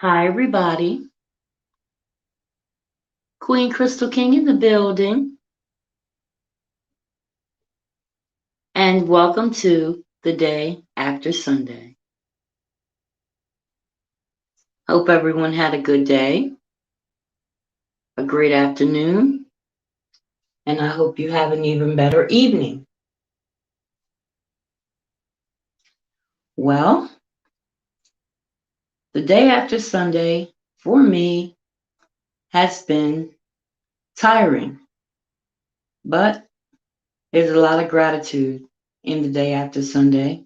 Hi, everybody. Queen Crystal King in the building, and welcome to the day after Sunday. Hope everyone had a good day, a great afternoon, and I hope you have an even better evening. Well, the day after Sunday for me has been tiring, but there's a lot of gratitude in the day after Sunday.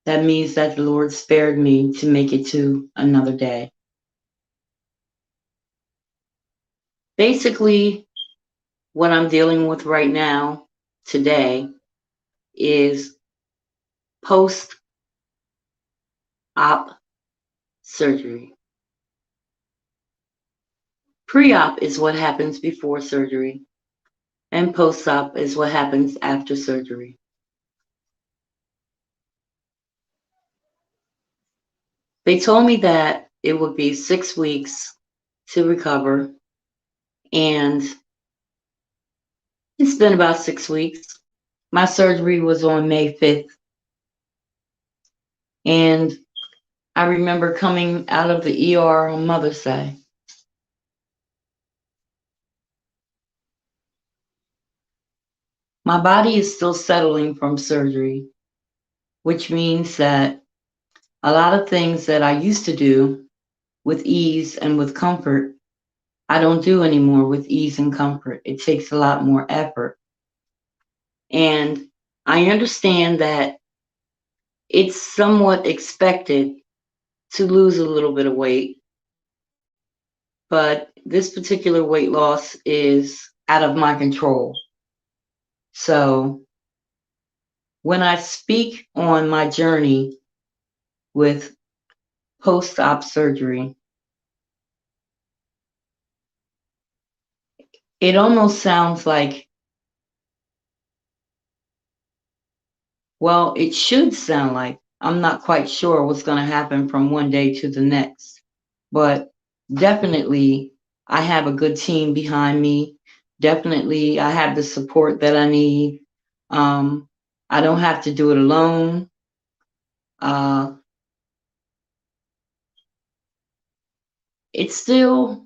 That means that the Lord spared me to make it to another day. Basically, what I'm dealing with right now, today, is post op surgery. Pre op is what happens before surgery, and post op is what happens after surgery. They told me that it would be 6 weeks to recover, and it's been about 6 weeks. My surgery was on May 5th, and I remember coming out of the ER on Mother's Day. My body is still settling from surgery, which means that a lot of things that I used to do with ease and with comfort, I don't do anymore with ease and comfort. It takes a lot more effort. And I understand that it's somewhat expected to lose a little bit of weight, but this particular weight loss is out of my control. So when I speak on my journey with post op surgery, it almost sounds like, well, it should sound like, I'm not quite sure what's going to happen from one day to the next. But definitely, I have a good team behind me. Definitely, I have the support that I need. I don't have to do it alone. Uh, it's still,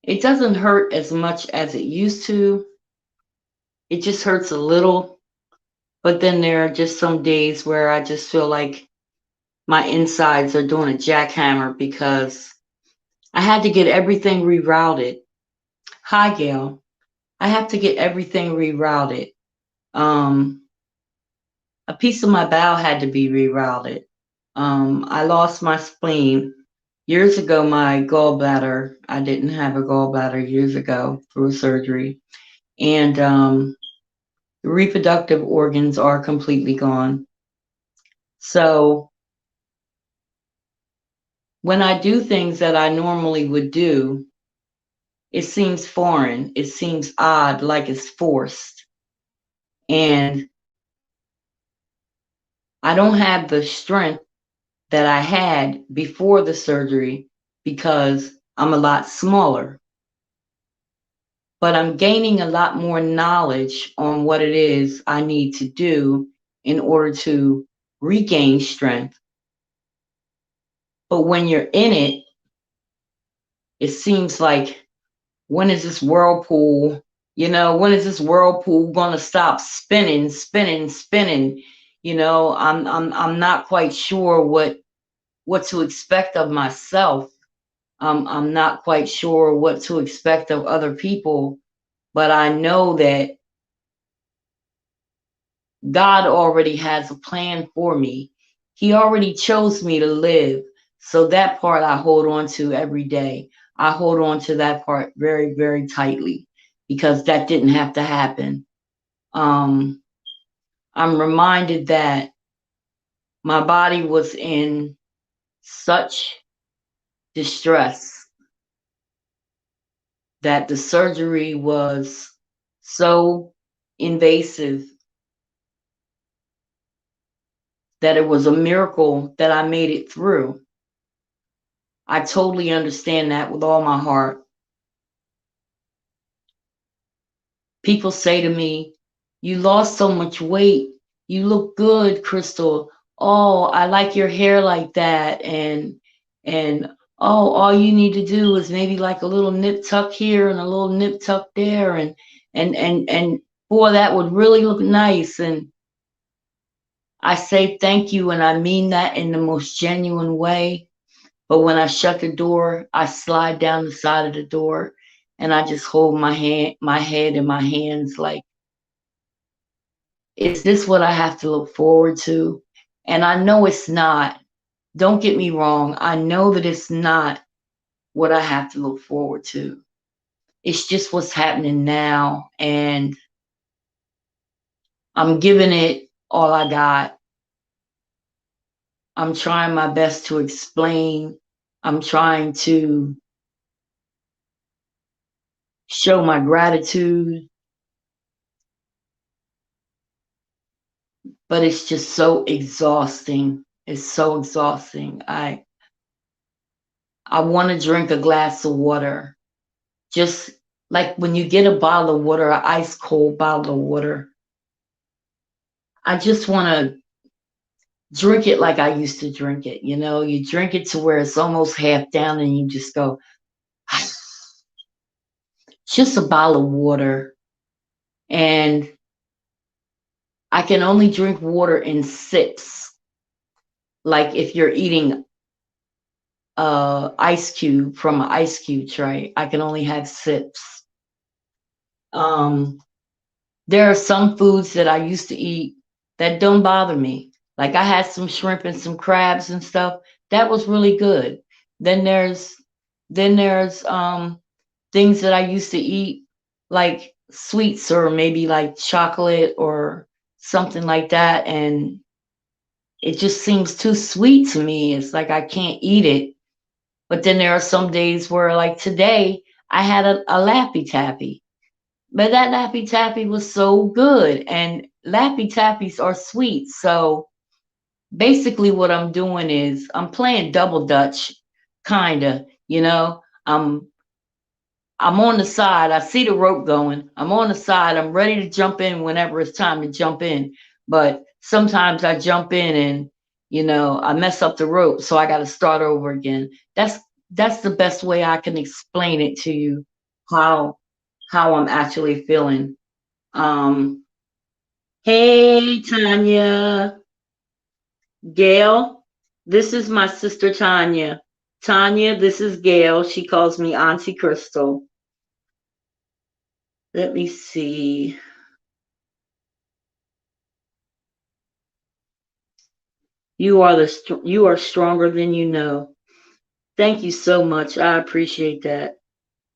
it doesn't hurt as much as it used to. It just hurts a little. But then there are just some days where I just feel like my insides are doing a jackhammer because I had to get everything rerouted. Hi, Gail. I have to get everything rerouted. Um, a piece of my bowel had to be rerouted. I lost my spleen. Years ago, my gallbladder, I didn't have a gallbladder years ago through surgery. And the reproductive organs are completely gone. So when I do things that I normally would do, it seems foreign. It seems odd, like it's forced. And I don't have the strength that I had before the surgery because I'm a lot smaller. But I'm gaining a lot more knowledge on what it is I need to do in order to regain strength. But when you're in it, it seems like, when is this whirlpool, when is this whirlpool gonna stop spinning, spinning, spinning? I'm not quite sure what to expect of myself. I'm not quite sure what to expect of other people, but I know that God already has a plan for me. He already chose me to live. So that part I hold on to every day. I hold on to that part very, very tightly because that didn't have to happen. I'm reminded that my body was in such distress that the surgery was so invasive that it was a miracle that I made it through. I totally understand that with all my heart. People say to me, "You lost so much weight. You look good, Crystal. Oh, I like your hair like that." And oh, all you need to do is maybe like a little nip tuck here and a little nip tuck there, and boy, that would really look nice. And I say thank you, and I mean that in the most genuine way. But when I shut the door, I slide down the side of the door, and I just hold my head in my hands like, is this what I have to look forward to? And I know it's not. Don't get me wrong. I know that it's not what I have to look forward to. It's just what's happening now. And I'm giving it all I got. I'm trying my best to explain. I'm trying to show my gratitude, but it's just so exhausting. It's so exhausting. I want to drink a glass of water. Just like when you get a bottle of water, an ice cold bottle of water, I just want to drink it like I used to drink it. You know, you drink it to where it's almost half down and you just go, just a bottle of water. And I can only drink water in sips. Like if you're eating ice cube from an ice cube tray, I can only have sips. Um, there are some foods that I used to eat that don't bother me. Like I had some shrimp and some crabs and stuff. That was really good. Then there's things that I used to eat like sweets or maybe like chocolate or something like that, and it just seems too sweet to me. It's like I can't eat it. But then there are some days where like today I had a Laffy Taffy. But that Laffy Taffy was so good, and Laffy Taffies are sweet. So basically, what I'm doing is I'm playing double dutch, kinda. You know, I'm on the side. I see the rope going. I'm on the side. I'm ready to jump in whenever it's time to jump in. But sometimes I jump in and I mess up the rope, so I got to start over again. That's the best way I can explain it to you how how I'm actually feeling. Um, hey Tanya, Gail, this is my sister Tanya. Tanya, this is Gail. She calls me Auntie Crystal. Let me see. You are stronger than you know. Thank you so much. I appreciate that.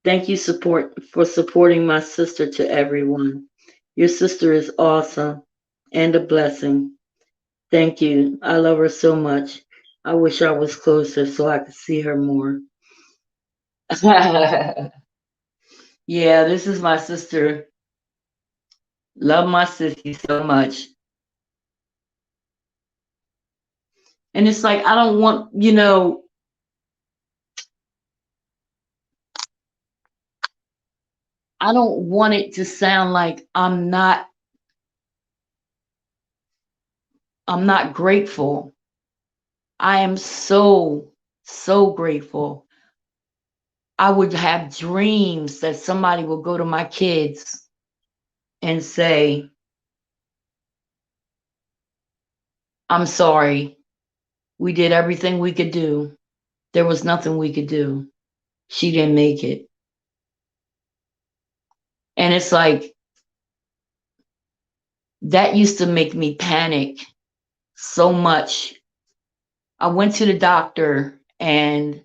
Thank you for supporting my sister to everyone. Your sister is awesome and a blessing. Thank you. I love her so much. I wish I was closer so I could see her more. Yeah, this is my sister. Love my sissy so much. And it's like I don't want, I don't want it to sound like I'm not grateful. I am so, so grateful. I would have dreams that somebody will go to my kids and say, I'm sorry. We did everything we could do. There was nothing we could do. She didn't make it. And it's like, that used to make me panic so much. I went to the doctor and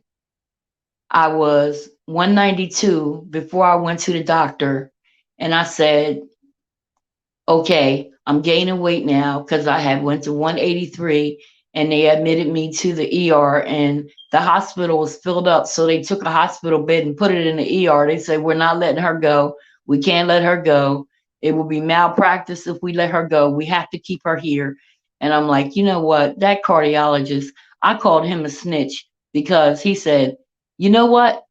I was 192 before I went to the doctor. And I said, okay, I'm gaining weight now because I had went to 183 and they admitted me to the ER and the hospital was filled up. So they took a hospital bed and put it in the ER. They said, we're not letting her go. We can't let her go. It will be malpractice if we let her go. We have to keep her here. And I'm like, you know what? That cardiologist, I called him a snitch. because he said, "You know what?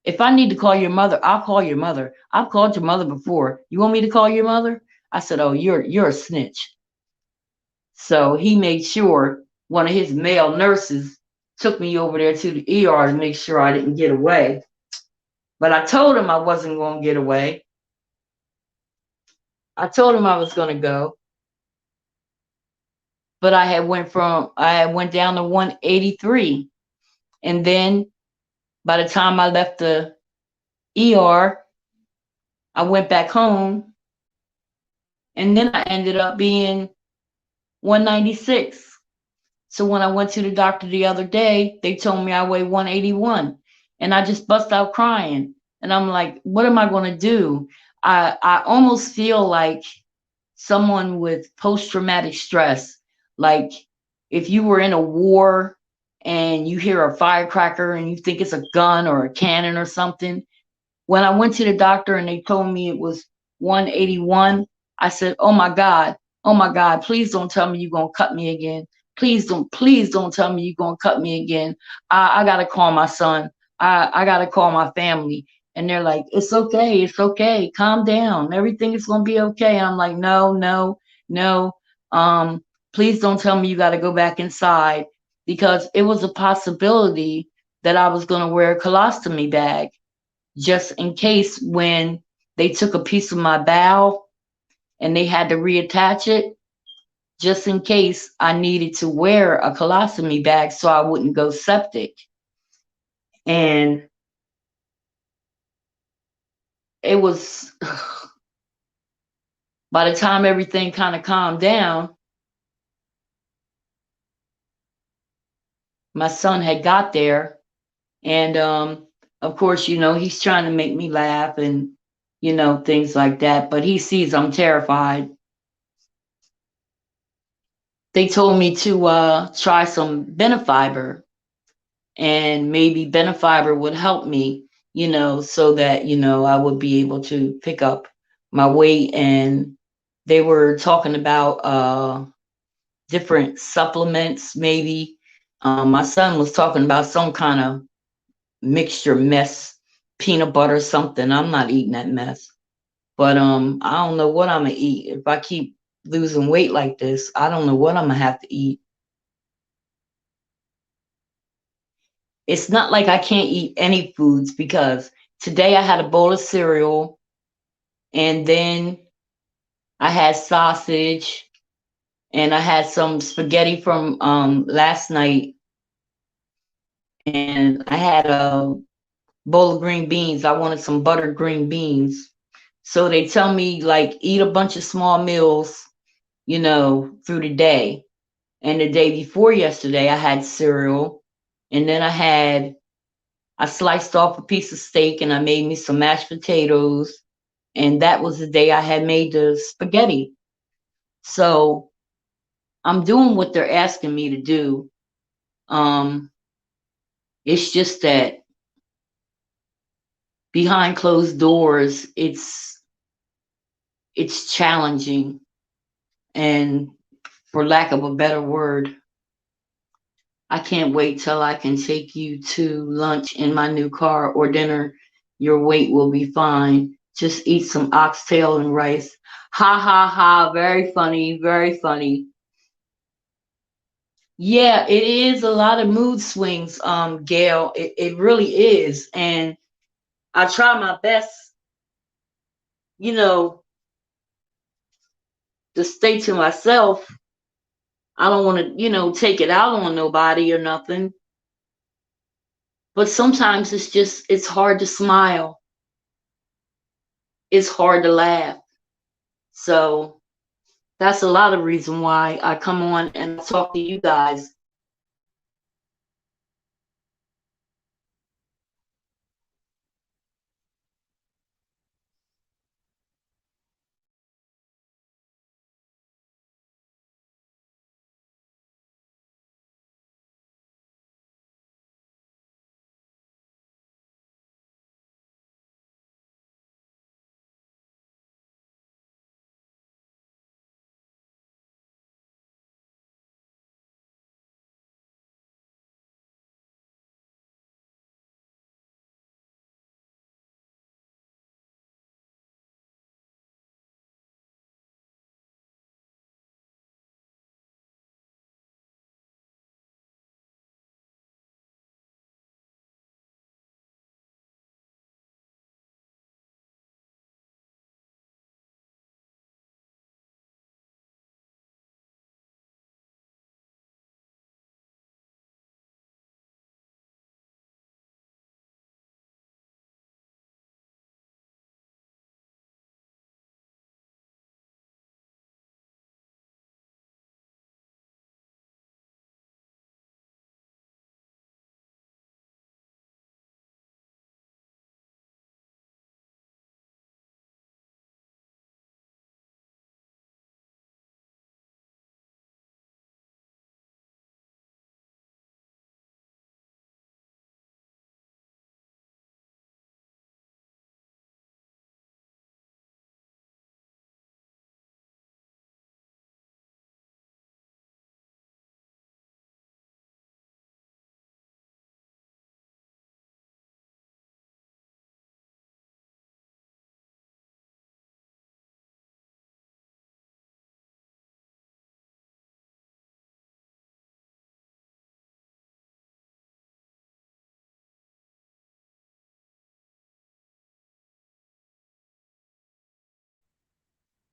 If I need to call your mother, I'll call your mother. I've called your mother before. You want me to call your mother?" I said, "Oh, you're a snitch." So he made sure one of his male nurses took me over there to the ER to make sure I didn't get away. But I told him I wasn't going to get away. I told him I was going to go, but I had went down to 183, and then by the time I left the ER, I went back home, and then I ended up being 196. So when I went to the doctor the other day, they told me I weigh 181, and I just bust out crying. And I'm like, what am I going to do? I almost feel like someone with post traumatic stress. Like if you were in a war and you hear a firecracker and you think it's a gun or a cannon or something. When I went to the doctor and they told me it was 181, I said, oh my God, please don't tell me you're going to cut me again. Please don't tell me you're going to cut me again. I got to call my son. I got to call my family. And they're like, it's okay. Calm down. Everything is going to be okay. And I'm like, no, no, no. Please don't tell me you got to go back inside, because it was a possibility that I was going to wear a colostomy bag just in case when they took a piece of my bowel and they had to reattach it, just in case I needed to wear a colostomy bag so I wouldn't go septic. And it was, by the time everything kind of calmed down, my son had got there. And of course, he's trying to make me laugh and, things like that. But he sees I'm terrified. They told me to try some Benefiber, and maybe Benefiber would help me, so that, I would be able to pick up my weight. And they were talking about different supplements, maybe. My son was talking about some kind of mixture mess, peanut butter, something. I'm not eating that mess. But I don't know what I'm gonna eat. If I keep losing weight like this, I don't know what I'm gonna have to eat. It's not like I can't eat any foods, because today I had a bowl of cereal, and then I had sausage, and I had some spaghetti from last night, and I had a bowl of green beans. I wanted some buttered green beans. So they tell me, like, eat a bunch of small meals, through the day. And the day before yesterday, I had cereal, and then I sliced off a piece of steak, and I made me some mashed potatoes. And that was the day I had made the spaghetti. So I'm doing what they're asking me to do. Um, it's just that behind closed doors, it's challenging. And for lack of a better word, I can't wait till I can take you to lunch in my new car, or dinner. Your weight will be fine. Just eat some oxtail and rice. Ha ha ha. Very funny. Very funny. Yeah, it is a lot of mood swings, Gail. It really is. And I try my best, you know, to stay to myself. I don't want to, take it out on nobody or nothing. But sometimes it's hard to smile. It's hard to laugh. So that's a lot of reason why I come on and talk to you guys.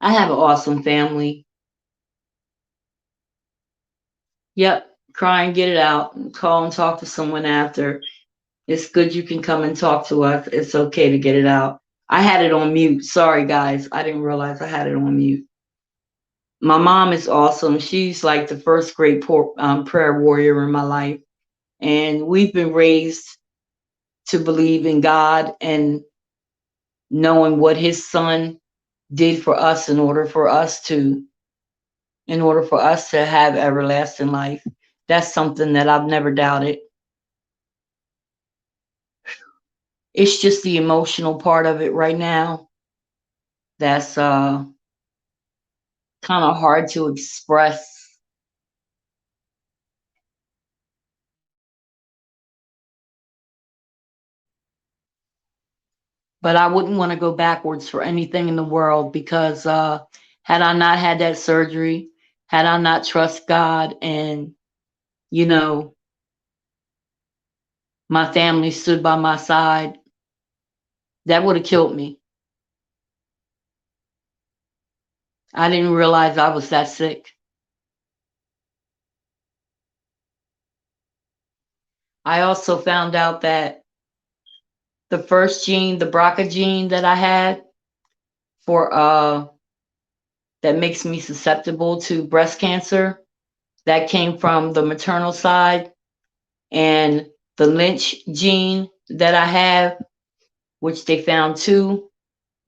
I have an awesome family. Yep, cry and get it out. Call and talk to someone after. It's good you can come and talk to us. It's okay to get it out. I had it on mute. Sorry, guys. I didn't realize I had it on mute. My mom is awesome. She's like the first great prayer warrior in my life. And we've been raised to believe in God and knowing what his son did for us in order for us to have everlasting life. That's something that I've never doubted. It's just the emotional part of it right now that's kind of hard to express. But I wouldn't want to go backwards for anything in the world because had I not had that surgery, had I not trust God and, you know, my family stood by my side, that would have killed me. I didn't realize I was that sick. I also found out that the first gene, the BRCA gene that I had for that makes me susceptible to breast cancer, that came from the maternal side, and the Lynch gene that I have, which they found two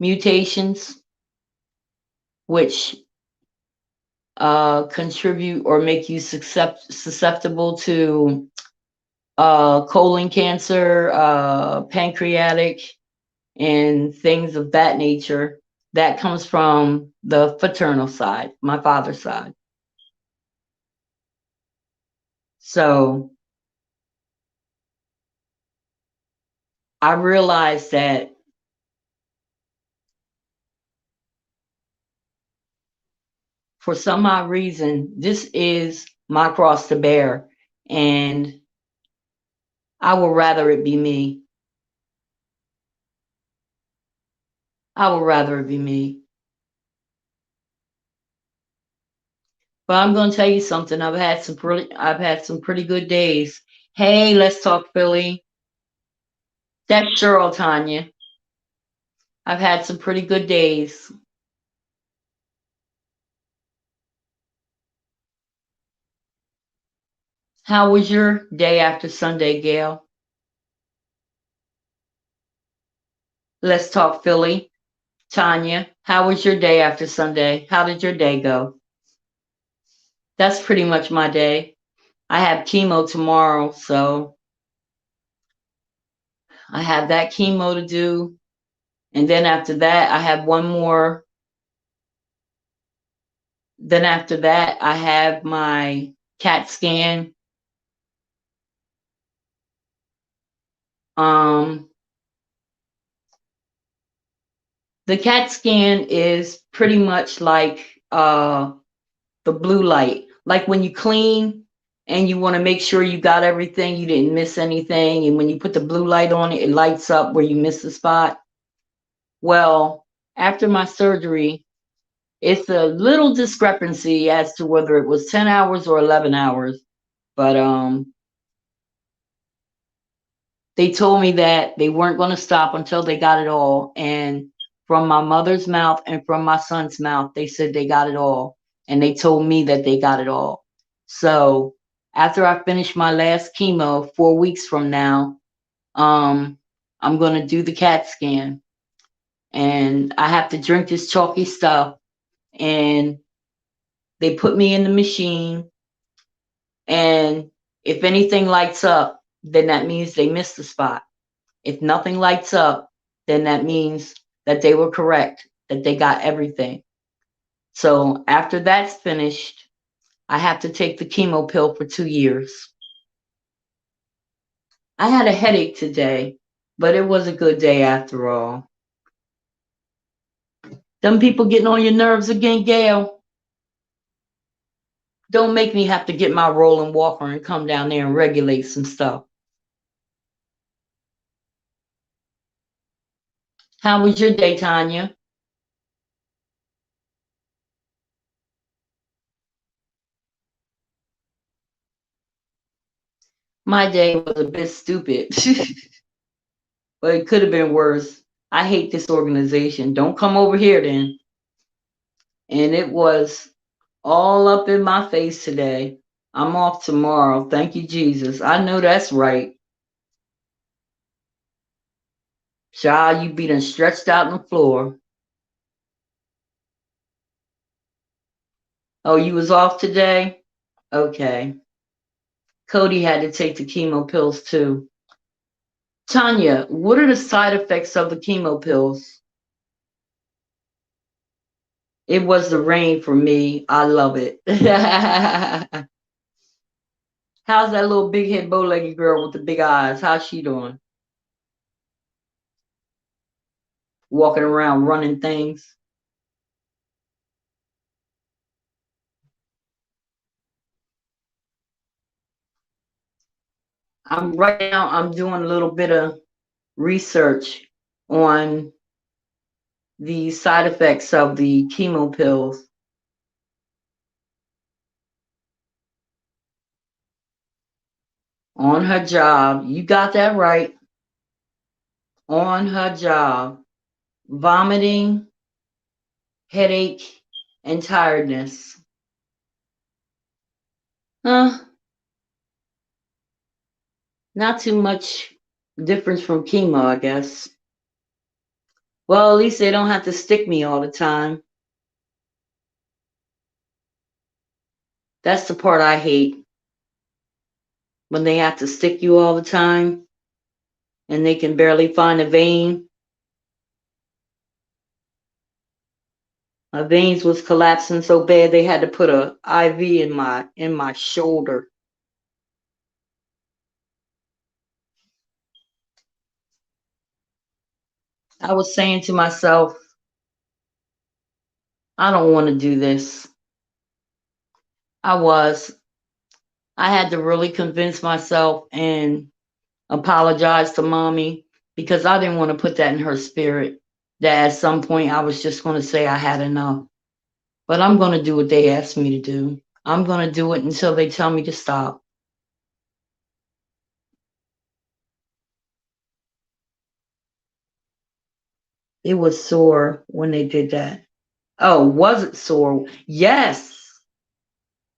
mutations, which contribute or make you susceptible to colon cancer, pancreatic, and things of that nature. That comes from the paternal side, my father's side. So I realized that for some odd reason, this is my cross to bear, and I would rather it be me. I would rather it be me. But I'm going to tell you something. I've had some pretty good days. Hey, let's talk Philly. That's Cheryl, Tanya. I've had some pretty good days. How was your day after Sunday, Gail? Let's talk Philly. Tanya, how was your day after Sunday? How did your day go? That's pretty much my day. I have chemo tomorrow, so I have that chemo to do. And then after that, I have one more. Then after that, I have my CAT scan. Um, the CAT scan is pretty much like the blue light. Like when you clean and you want to make sure you got everything, you didn't miss anything. And when you put the blue light on it, it lights up where you missed the spot. Well, after my surgery, it's a little discrepancy as to whether it was 10 hours or 11 hours. But they told me that they weren't going to stop until they got it all. And from my mother's mouth and from my son's mouth, they said they got it all. And they told me that they got it all. So after I finish my last chemo 4 weeks from now, um, I'm going to do the CAT scan. And I have to drink this chalky stuff. And they put me in the machine. And if anything lights up, then that means they missed the spot. If nothing lights up, then that means that they were correct, that they got everything. So after that's finished, I have to take the chemo pill for 2 years. I had a headache today, but it was a good day after all. Them people getting on your nerves again, Gail. Don't make me have to get my rolling walker and come down there and regulate some stuff. How was your day, Tanya? My day was a bit stupid, but it could have been worse. I hate this organization. Don't come over here then. And it was all up in my face today. I'm off tomorrow. Thank you, Jesus. I know that's right. Child, you be done stretched out on the floor. Oh, you was off today? Okay. Cody had to take the chemo pills too. Tanya, what are the side effects of the chemo pills? It was the rain for me. I love it. How's that little big head bow-legged girl with the big eyes? How's she doing? Walking around running things. Right now I'm doing a little bit of research on the side effects of the chemo pills. On her job. You got that right. On her job. Vomiting, headache, and tiredness. Huh? Not too much difference from chemo, I guess. Well, at least they don't have to stick me all the time. That's the part I hate. When they have to stick you all the time and they can barely find a vein. My veins was collapsing so bad they had to put a IV in my shoulder. I was saying to myself, I don't want to do this. I was. I had to really convince myself and apologize to mommy because I didn't want to put that in her spirit. That at some point I was just going to say I had enough. But I'm going to do what they asked me to do. I'm going to do it until they tell me to stop. It was sore when they did that. Oh, was it sore? Yes.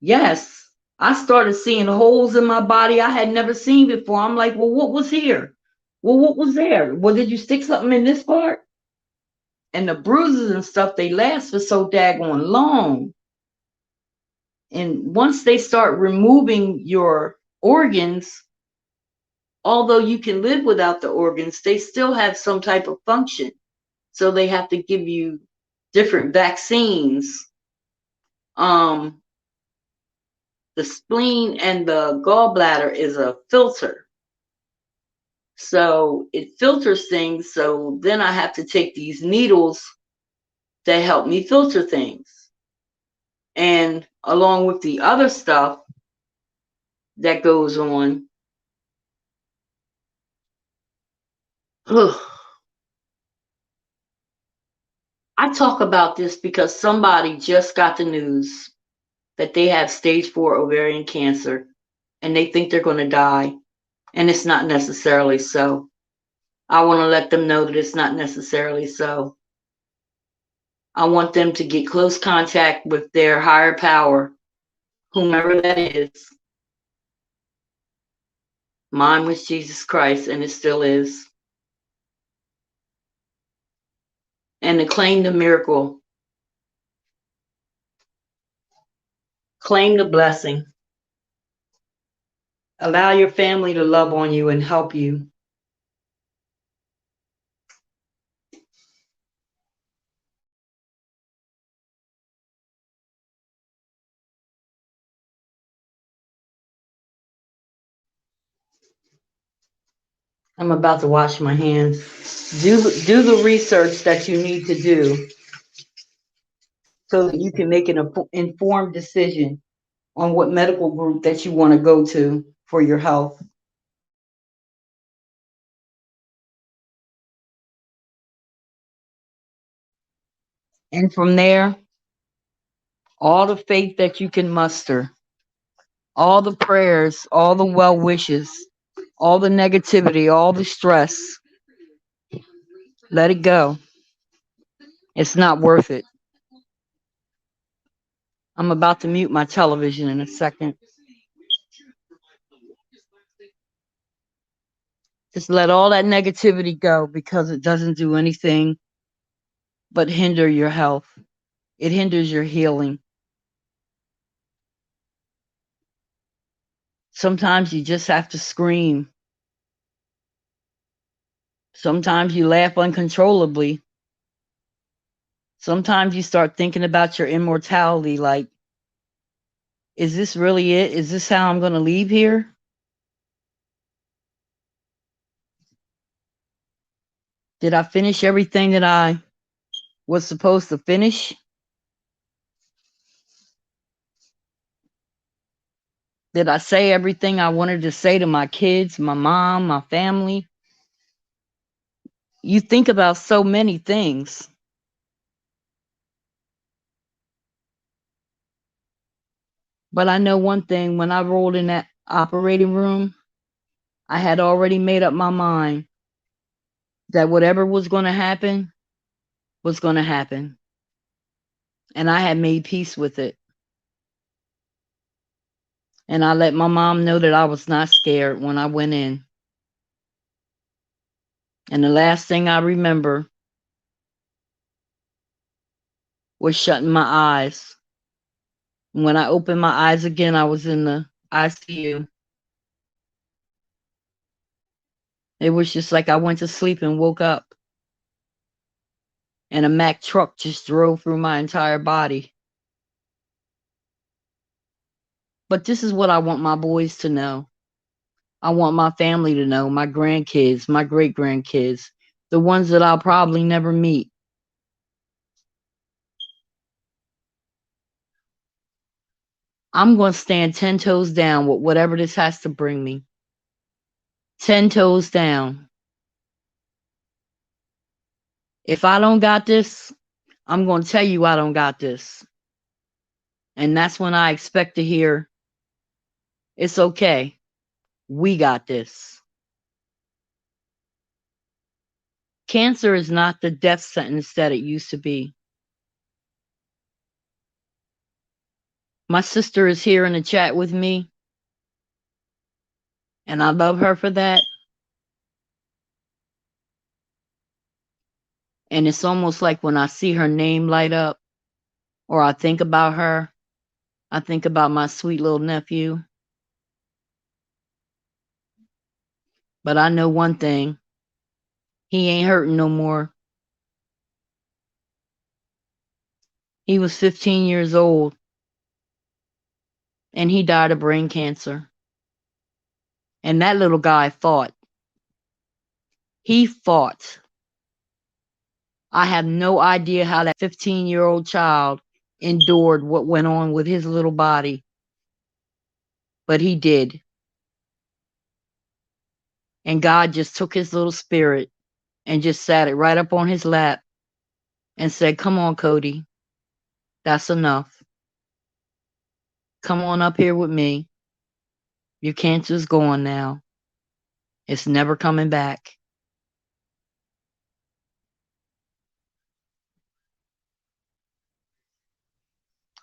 Yes. I started seeing holes in my body I had never seen before. I'm like, well, what was here? Well, what was there? Well, did you stick something in this part? And the bruises and stuff, they last for so daggone long. And once they start removing your organs, although you can live without the organs, they still have some type of function. So they have to give you different vaccines. Um, the spleen and the gallbladder is a filter. So it filters things. So then I have to take these needles that help me filter things. And along with the other stuff that goes on, I talk about this because somebody just got the news that they have stage 4 ovarian cancer and they think they're going to die. And it's not necessarily so. I want to let them know that it's not necessarily so. I want them to get close contact with their higher power, whomever that is. Mine was Jesus Christ, and it still is. And to claim the miracle, claim the blessing. Allow your family to love on you and help you. I'm about to wash my hands. Do the research that you need to do so that you can make an informed decision on what medical group that you want to go to for your health. And from there, all the faith that you can muster, All the prayers, all the well wishes, all the negativity, all the stress, let it go. It's not worth it. I'm about to mute my television in a second. Just let all that negativity go because it doesn't do anything but hinder your health. It hinders your healing. Sometimes you just have to scream. Sometimes you laugh uncontrollably. Sometimes you start thinking about your immortality like, is this really it? Is this how I'm going to leave here? Did I finish everything that I was supposed to finish? Did I say everything I wanted to say to my kids, my mom, my family? You think about so many things. But I know one thing, when I rolled in that operating room, I had already made up my mind that whatever was going to happen was going to happen. And I had made peace with it. And I let my mom know that I was not scared when I went in. And the last thing I remember was shutting my eyes. When I opened my eyes again, I was in the ICU. It was just like I went to sleep and woke up. And a Mack truck just drove through my entire body. But this is what I want my boys to know. I want my family to know, my grandkids, my great grandkids, the ones that I'll probably never meet. I'm going to stand 10 toes down with whatever this has to bring me. 10 toes down. If I don't got this, I'm going to tell you I don't got this. And that's when I expect to hear, it's okay. We got this. Cancer is not the death sentence that it used to be. My sister is here in the chat with me, and I love her for that. And it's almost like when I see her name light up, or I think about her, I think about my sweet little nephew. But I know one thing, he ain't hurting no more. He was 15 years old, and he died of brain cancer. And that little guy fought. He fought. I have no idea how that 15-year-old child endured what went on with his little body. But he did. And God just took his little spirit and just sat it right up on his lap and said, come on, Cody. That's enough. Come on up here with me. Your cancer's gone now. It's never coming back.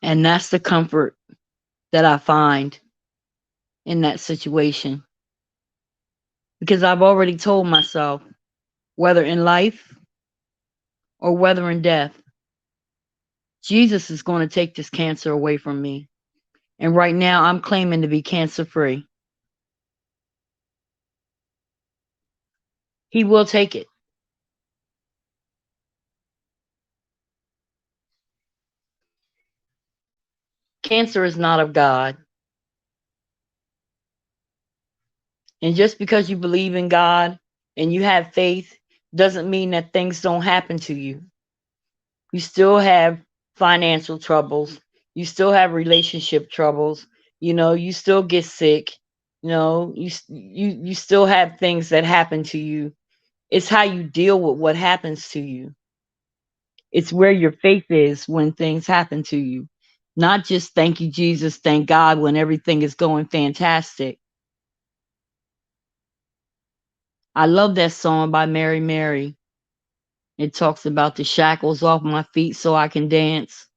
And that's the comfort that I find in that situation. Because I've already told myself, whether in life or whether in death, Jesus is going to take this cancer away from me. And right now, I'm claiming to be cancer-free. He will take it. Cancer is not of God. And just because you believe in God and you have faith doesn't mean that things don't happen to you. You still have financial troubles. You still have relationship troubles. You still get sick. You still have things that happen to you. It's how you deal with what happens to you. It's where your faith is when things happen to you. Not just thank you, Jesus, thank God when everything is going fantastic. I love that song by Mary Mary. It talks about the shackles off my feet so I can dance.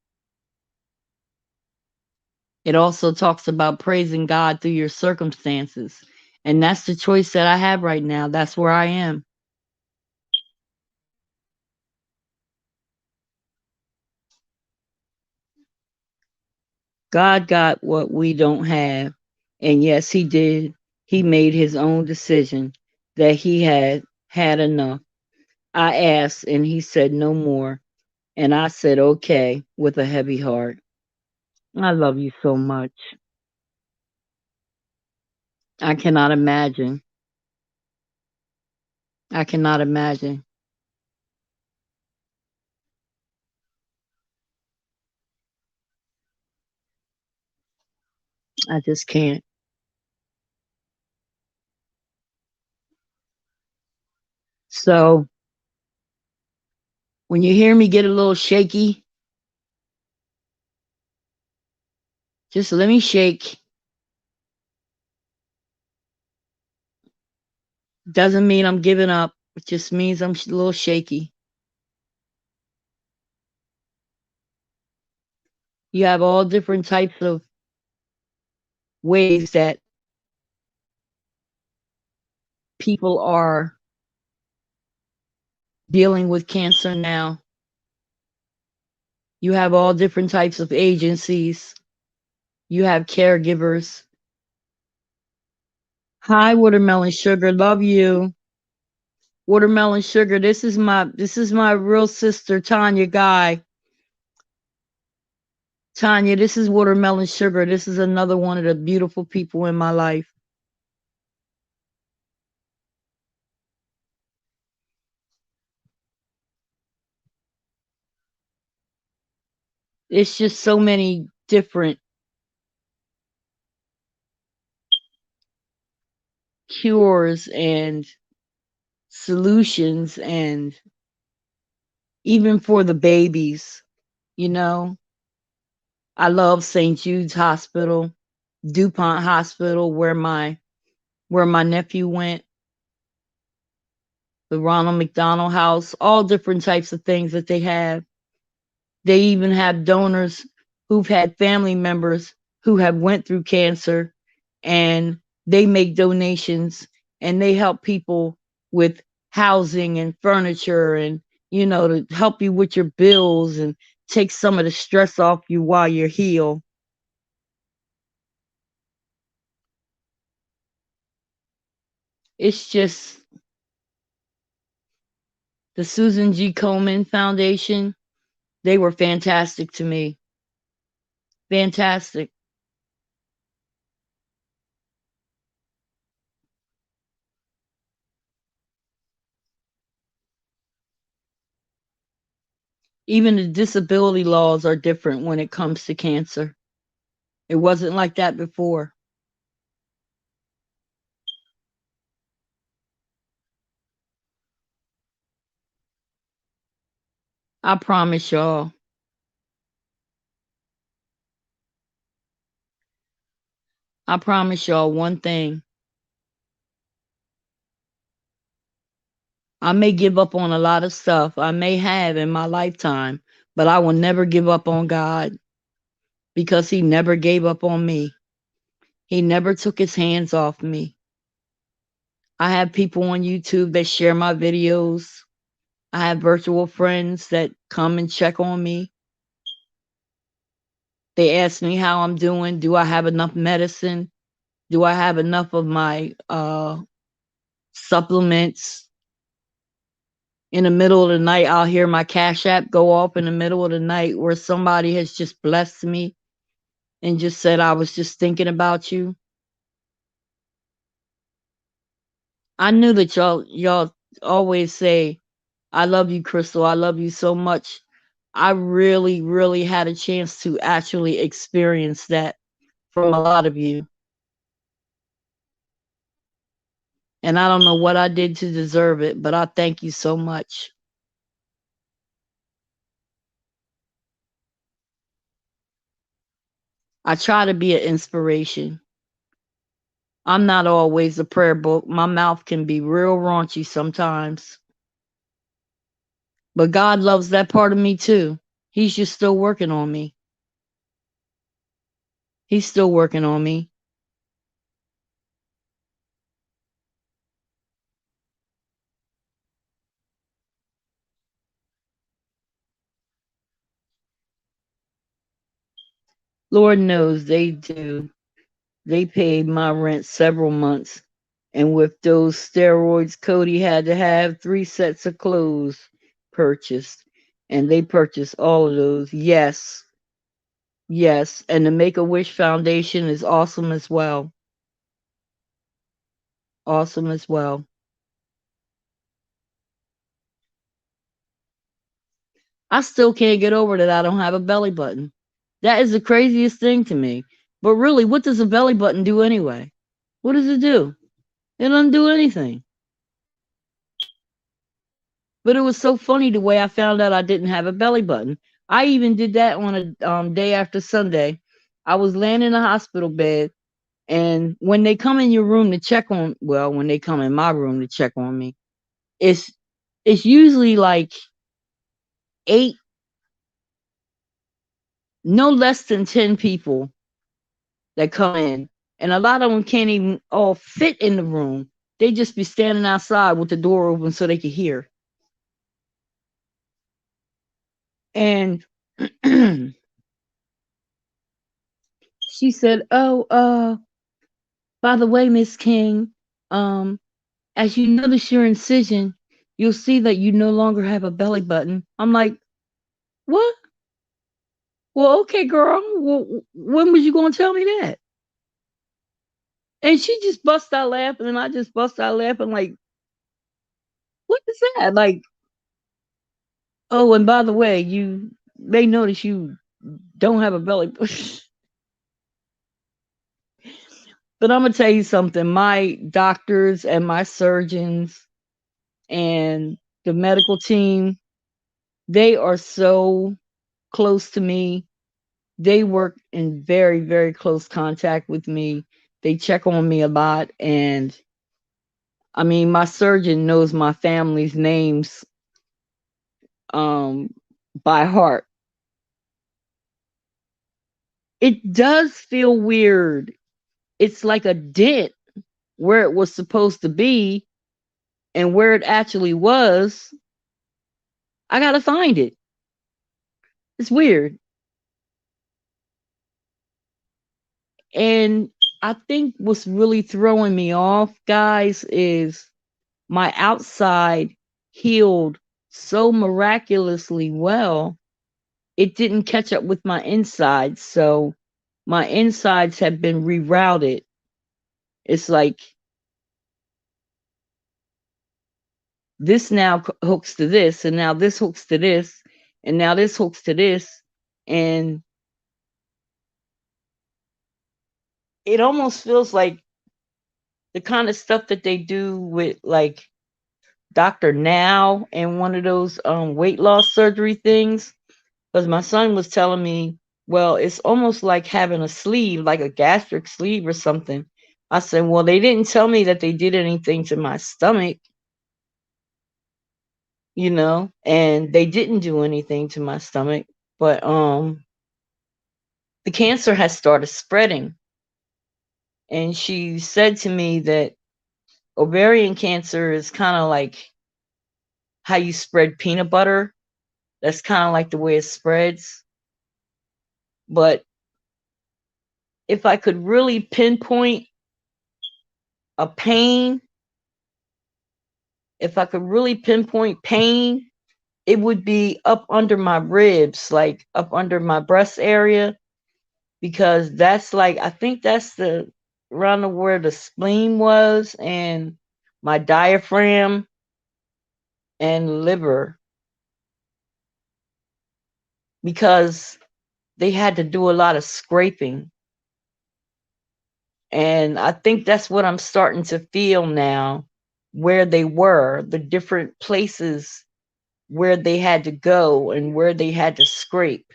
It also talks about praising God through your circumstances. And that's the choice that I have right now. That's where I am. God got what we don't have. And yes, He did. He made His own decision that He had enough. I asked and He said no more. And I said, okay, with a heavy heart. I love you so much. I cannot imagine. I cannot imagine. I just can't. So when you hear me get a little shaky, just let me shake. Doesn't mean I'm giving up. It just means I'm a little shaky. You have all different types of ways that people are dealing with cancer now. You have all different types of agencies. You have caregivers. Hi, Watermelon Sugar. Love you. Watermelon Sugar. This is my real sister, Tanya Guy. Tanya, this is Watermelon Sugar. This is another one of the beautiful people in my life. It's just so many different cures and solutions, and even for the babies, you know. I love St. Jude's Hospital, DuPont Hospital, where my nephew went, the Ronald McDonald House, all different types of things that they have. They even have donors who've had family members who have went through cancer, and they make donations and they help people with housing and furniture, and to help you with your bills and take some of the stress off you while you're healed. It's just the Susan G. Komen Foundation. They were fantastic to me. Fantastic. Even the disability laws are different when it comes to cancer. It wasn't like that before. I promise y'all. I promise y'all one thing. I may give up on a lot of stuff. I may have in my lifetime, but I will never give up on God, because He never gave up on me. He never took His hands off me. I have people on YouTube that share my videos. I have virtual friends that come and check on me. They ask me how I'm doing. Do I have enough medicine? Do I have enough of my supplements? In the middle of the night, I'll hear my Cash App go off in the middle of the night, where somebody has just blessed me and just said, I was just thinking about you. I knew that y'all always say, I love you, Crystal. I love you so much. I really, really had a chance to actually experience that from a lot of you. And I don't know what I did to deserve it, but I thank you so much. I try to be an inspiration. I'm not always a prayer book. My mouth can be real raunchy sometimes. But God loves that part of me too. He's just still working on me. He's still working on me. Lord knows they do. They paid my rent several months. And with those steroids, Cody had to have 3 sets of clothes purchased. And they purchased all of those. Yes. Yes. And the Make a Wish Foundation is awesome as well. Awesome as well. I still can't get over that I don't have a belly button. That is the craziest thing to me. But really, what does a belly button do anyway? What does it do? It doesn't do anything. But it was so funny the way I found out I didn't have a belly button. I even did that on a day after Sunday. I was laying in a hospital bed, and when they come in your room to check on, well, when they come in my room to check on me, it's it's usually like 8, no less than 10 people that come in, and a lot of them can't even all fit in the room. They just be standing outside with the door open so they could hear. And she said, "Oh, by the way, Miss King, um, as you notice your incision, you'll see that you no longer have a belly button." I'm like, "What? Well, okay, girl. Well, when was you going to tell me that?" And she just bust out laughing, and I just bust out laughing, like, "What is that?" Like, "Oh, and by the way, you may notice you don't have a belly button." But I'm gonna tell you something. My doctors and my surgeons and the medical team, they are so close to me. They work in very, very close contact with me. They check on me a lot. And I mean, my surgeon knows my family's names um, by heart. It does feel weird. It's like a dent where it was supposed to be and where it actually was. I got to find it. It's weird. And I think what's really throwing me off, guys, is my outside healed so miraculously well, it didn't catch up with my insides. So my insides have been rerouted. It's like this now hooks to this, and now this hooks to this, and now this hooks to this. And it almost feels like the kind of stuff that they do with like Dr. Now and one of those weight loss surgery things. Because my son was telling me, well, it's almost like having a sleeve, like a gastric sleeve or something. I said, well, they didn't tell me that they did anything to my stomach, and they didn't do anything to my stomach. But the cancer has started spreading. And she said to me that ovarian cancer is kind of like how you spread peanut butter. That's kind of like the way it spreads. But if I could really pinpoint a pain, if I could really pinpoint pain, it would be up under my ribs, like up under my breast area, because that's like, I think that's the around where the spleen was, and my diaphragm and liver, because they had to do a lot of scraping. And I think that's what I'm starting to feel now, where they were, the different places where they had to go and where they had to scrape.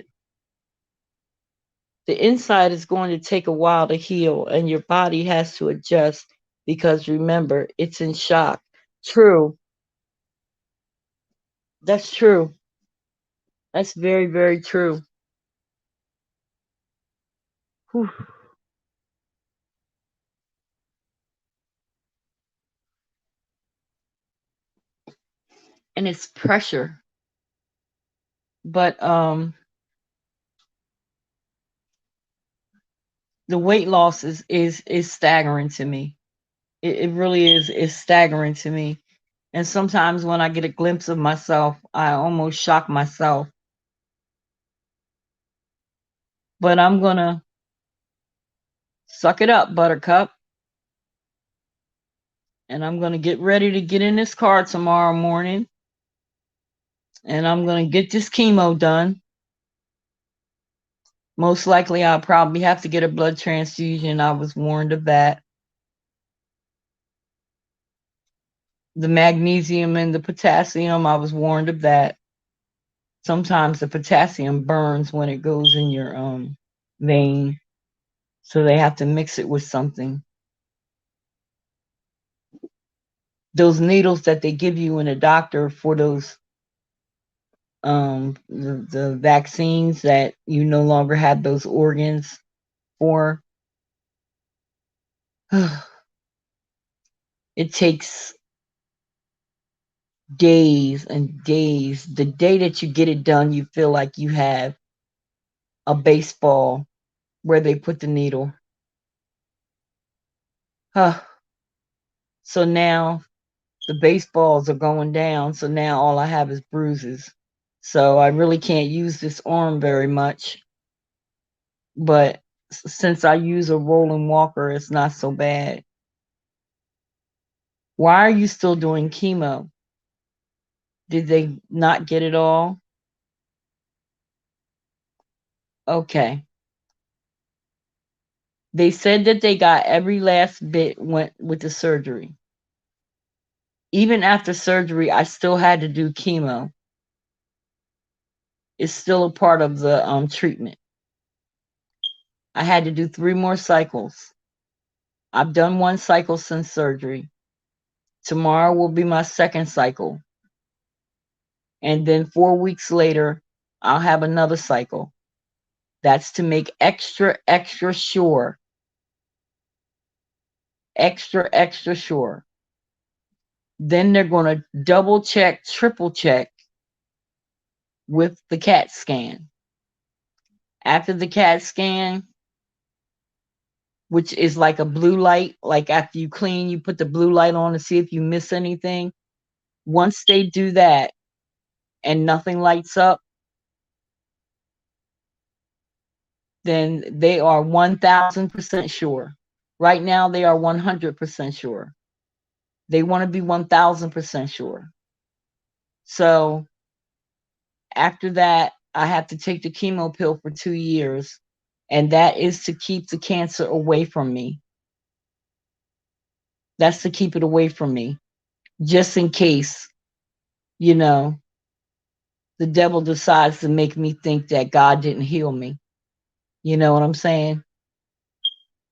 The inside is going to take a while to heal, and your body has to adjust because remember, it's in shock. True. That's true. That's very, very true. Whew. And it's pressure. But the weight loss is staggering to me. It really is staggering to me. And sometimes when I get a glimpse of myself, I almost shock myself. But I'm gonna suck it up, buttercup. And I'm gonna get ready to get in this car tomorrow morning. And I'm gonna get this chemo done. Most likely I'll probably have to get a blood transfusion. I was warned of that. The magnesium and the potassium, I was warned of that. Sometimes the potassium burns when it goes in your vein, so they have to mix it with something. Those needles that they give you in a doctor for those the vaccines that you no longer have those organs for, it takes days and days. The day that you get it done, you feel like you have a baseball where they put the needle. So now the baseballs are going down. So now all I have is bruises. So I really can't use this arm very much. But since I use a rolling walker, it's not so bad. Why are you still doing chemo? Did they not get it all? Okay. They said that they got every last bit went with the surgery. Even after surgery, I still had to do chemo. It's still a part of the treatment. I had to do 3 more cycles. I've done 1 cycle since surgery. Tomorrow will be my 2nd cycle. And then 4 weeks later, I'll have another cycle. That's to make extra, extra sure. Extra, extra sure. Then they're going to double check, triple check with the CAT scan. After the CAT scan, which is like a blue light, like after you clean, you put the blue light on to see if you miss anything. Once they do that and nothing lights up, then they are 1000% sure. Right now, they are 100% sure. They want to be 1000% sure. So after that, I have to take the chemo pill for 2 years, and that is to keep the cancer away from me. That's to keep it away from me, just in case, you know, the devil decides to make me think that God didn't heal me. You know what I'm saying?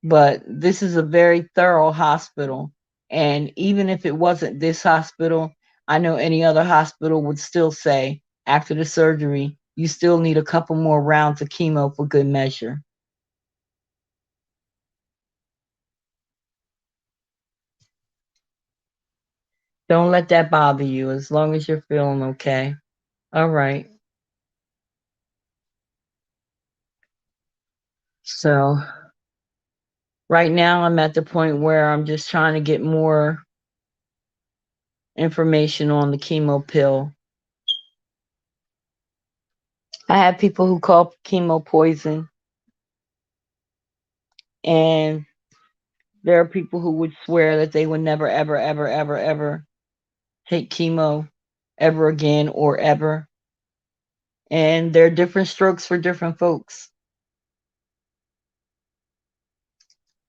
But this is a very thorough hospital. And even if it wasn't this hospital, I know any other hospital would still say after the surgery, you still need a couple more rounds of chemo for good measure. Don't let that bother you as long as you're feeling okay. All right. So right now I'm at the point where I'm just trying to get more information on the chemo pill. I have people who call chemo poison, and there are people who would swear that they would never, ever, ever, ever, ever take chemo ever again or ever. And there are different strokes for different folks.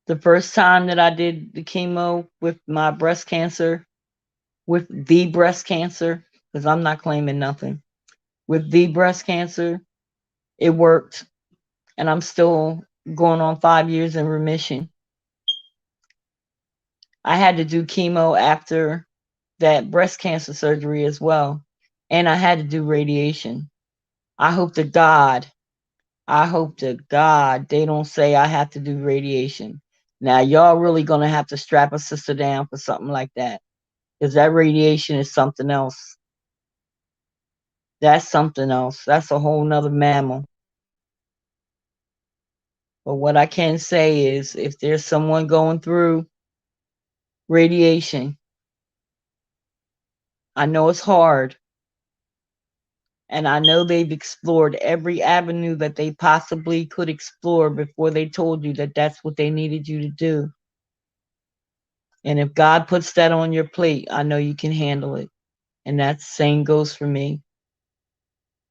The first time that I did the chemo with my breast cancer, with the breast cancer, because I'm not claiming nothing, with the breast cancer, it worked. and I'm still going on 5 years in remission. I had to do chemo after that breast cancer surgery as well, and I had to do radiation. I hope to God, I hope to God they don't say I have to do radiation. Now, y'all really gonna have to strap a sister down for something like that, because that radiation is something else. That's something else. That's a whole nother mammal. But what I can say is if there's someone going through radiation, I know it's hard, and I know they've explored every avenue that they possibly could explore before they told you that that's what they needed you to do. And if God puts that on your plate, I know you can handle it. And that same goes for me.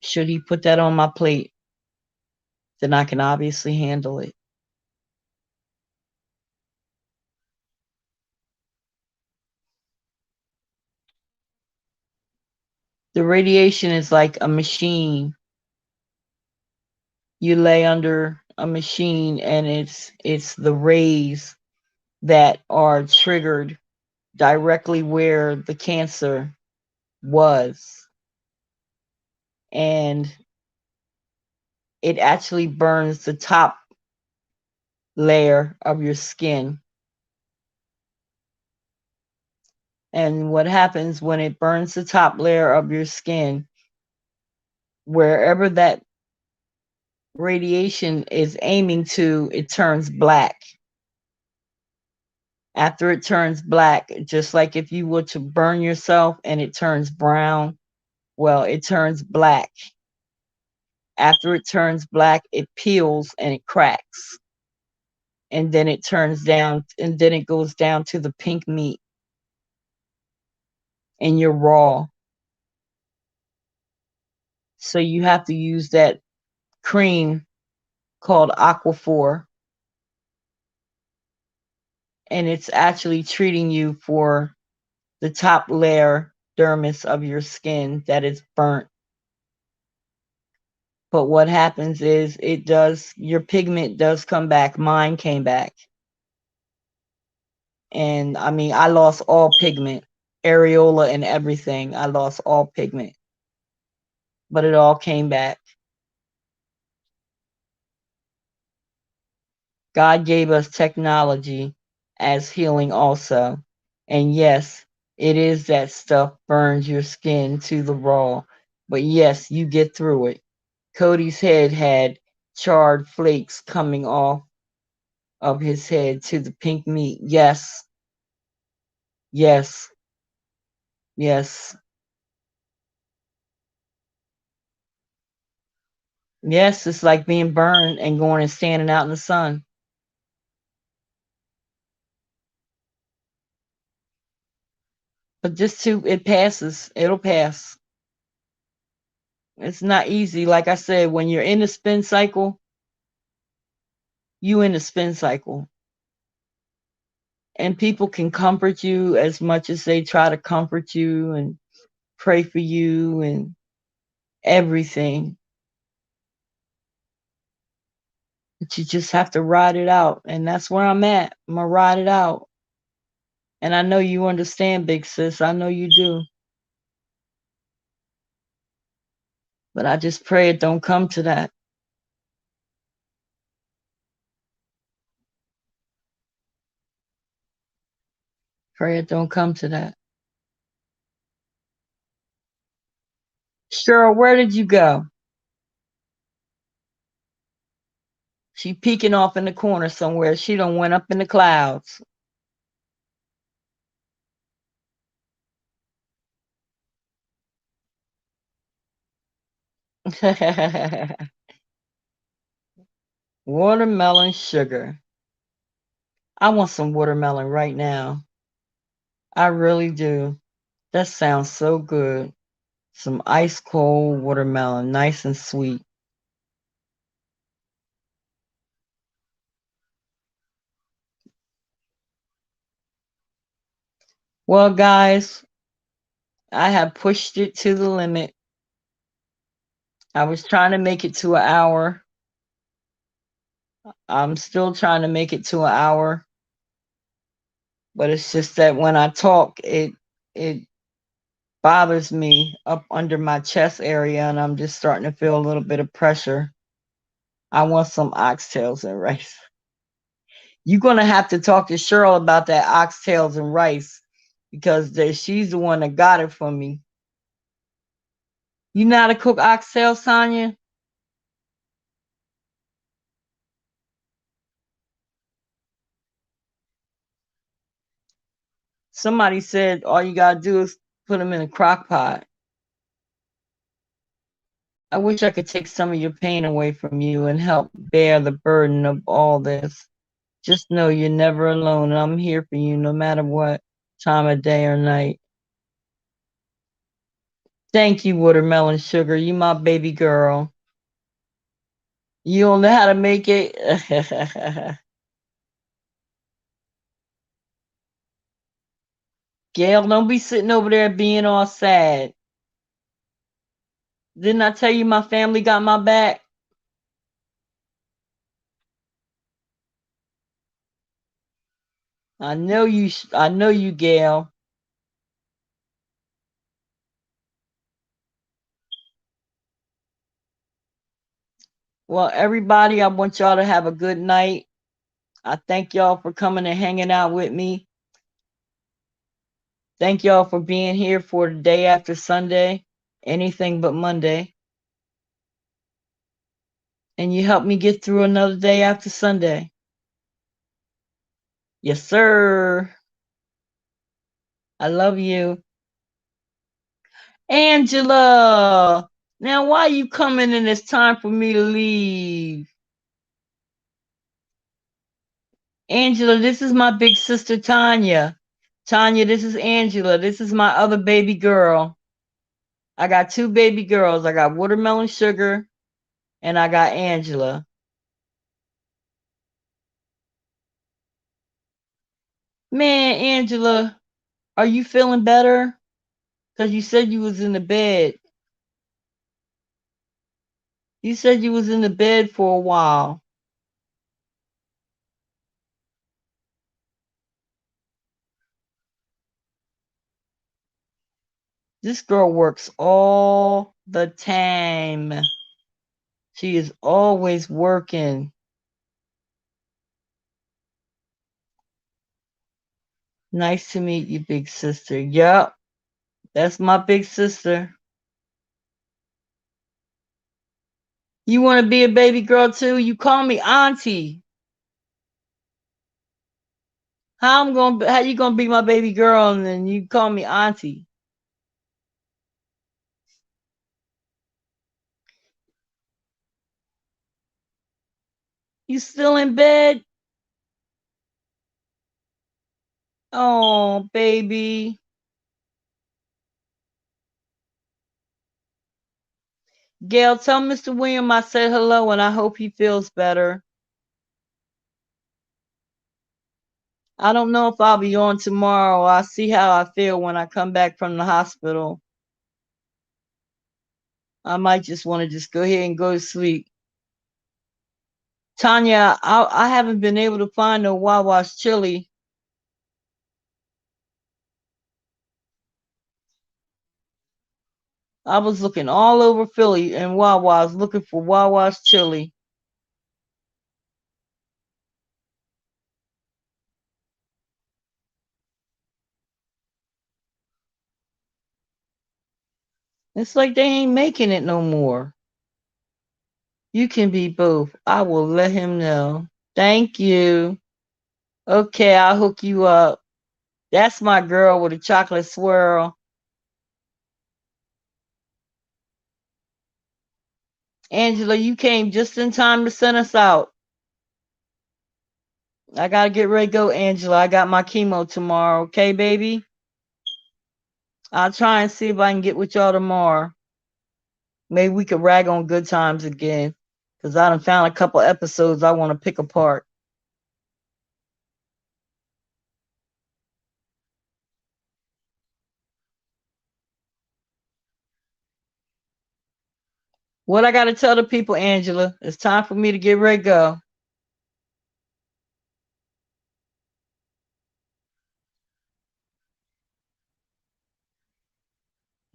Should He put that on my plate, then I can obviously handle it. The radiation is like a machine. You lay under a machine, and it's the rays that are triggered directly where the cancer was, and it actually burns the top layer of your skin. And what happens when it burns the top layer of your skin, wherever that radiation is aiming to, it turns black. After it turns black, just like if you were to burn yourself and it turns brown, well, it turns black. After it turns black, it peels and it cracks. And then it turns down, and then it goes down to the pink meat, and you're raw. So you have to use that cream called Aquaphor, and it's actually treating you for the top layer dermis of your skin that is burnt. But what happens is your pigment does come back. Mine came back. And I mean, I lost all pigment, areola and everything. I lost all pigment, but it all came back. God gave us technology as healing also. And yes, it is that stuff burns your skin to the raw. But yes, you get through it. Cody's head had charred flakes coming off of his head to the pink meat. Yes, yes, yes, yes. It's like being burned and going and standing out in the sun. But just to, it passes. It'll pass. It's not easy. Like I said, when you're in the spin cycle, you in the spin cycle. And people can comfort you as much as they try to comfort you and pray for you and everything. But you just have to ride it out. And that's where I'm at. I'm going to ride it out. And I know you understand, big sis. I know you do. But I just pray it don't come to that. Pray it don't come to that. Cheryl, where did you go? She peeking off in the corner somewhere. She done went up in the clouds. Watermelon sugar. I want some watermelon right now. I really do. That sounds so good. Some ice cold watermelon, nice and sweet. Well, guys, I have pushed it to the limit. I was trying to make it to an hour, I'm still trying to make it to an hour, but it's just that when I talk, it bothers me up under my chest area, and I'm just starting to feel a little bit of pressure. I want some oxtails and rice. You're gonna have to talk to Cheryl about that oxtails and rice because she's the one that got it from me. You know how to cook oxtails, Sonya? Somebody said all you gotta do is put them in a crock pot. I wish I could take some of your pain away from you and help bear the burden of all this. Just know you're never alone, and I'm here for you no matter what time of day or night. Thank you, watermelon sugar. You my baby girl. You don't know how to make it. Gail, don't be sitting over there being all sad. Didn't I tell you my family got my back? I know you. I know you, Gail. Well, everybody, I want y'all to have a good night. I thank y'all for coming and hanging out with me. Thank y'all for being here for the day after Sunday, anything but Monday. And you helped me get through another day after Sunday. Yes, sir. I love you. Angela, now why you coming and it's time for me to leave? Angela, this is my big sister Tanya. Tanya, this is Angela. This is my other baby girl. I got two baby girls. I got Watermelon Sugar and I got Angela. Man, Angela, are you feeling better? Because you said you was in the bed. You said you was in the bed for a while. This girl works all the time. She is always working. Nice to meet you, big sister. Yup, that's my big sister. You want to be a baby girl too? You call me auntie. How you gonna be my baby girl and then you call me auntie? You still in bed? Oh, baby. Gail, tell Mr. William I said hello and I hope he feels better. I don't know if I'll be on tomorrow. I'll see how I feel when I come back from the hospital. I might just want to just go ahead and go to sleep. Tanya, I haven't been able to find no Wawa's chili. I was looking all over Philly and Wawa's looking for Wawa's chili. It's like they ain't making it no more. You can be both. I will let him know. Thank you. Okay, I'll hook you up. That's my girl with a chocolate swirl. Angela, you came just in time to send us out. I gotta get ready to go, Angela. I got my chemo tomorrow. Okay, baby? I'll try and see if I can get with y'all tomorrow. Maybe we could rag on good times again. Because I done found a couple episodes I want to pick apart. What I gotta tell the people, Angela, it's time for me to get ready to go.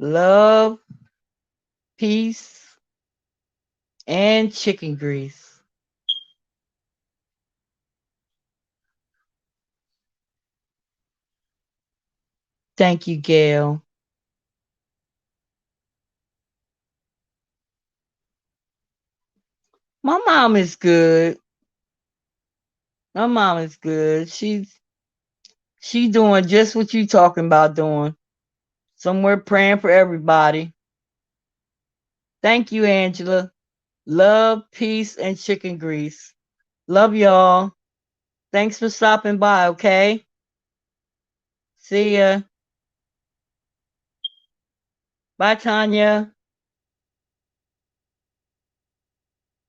love, peace, and chicken grease. Thank you, Gail. My mom is good. My mom is good. She's doing just what you talking about doing. Somewhere praying for everybody. Thank you, Angela. Love, peace, and chicken grease. Love y'all. Thanks for stopping by, okay? See ya. Bye, Tanya.